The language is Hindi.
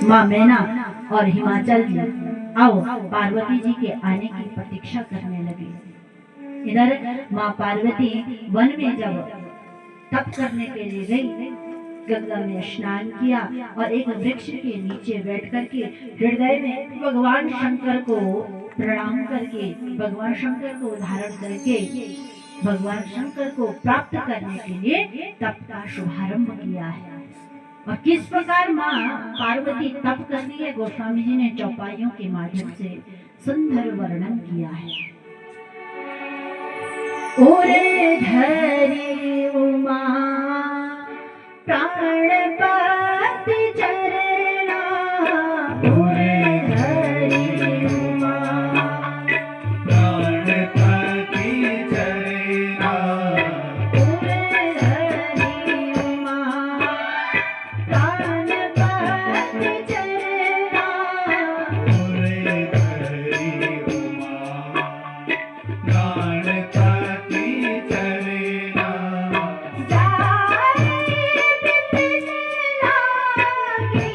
माँ मैना और हिमाचल जी आओ पार्वती जी के आने की प्रतीक्षा करने लगे। इधर माँ पार्वती वन में जब तप करने के लिए गई, गंगा में स्नान किया और एक वृक्ष के नीचे बैठ करके हृदय में भगवान शंकर को प्रणाम करके, भगवान शंकर को धारण करके भगवान शंकर को प्राप्त करने के लिए तप का शुभारंभ किया है। और किस प्रकार माँ पार्वती तप कर रही है, गोस्वामी जी ने चौपाइयों के माध्यम से सुंदर वर्णन किया है। ओरे धरी उमा प्राणपति चरणा, ओरे धरी उमा प्राणपति चरणा, ओरे धरी उमा प्राणपति चरणा, ओरे धरी उमा प्राणपति चरणा। जाए विपिन लागे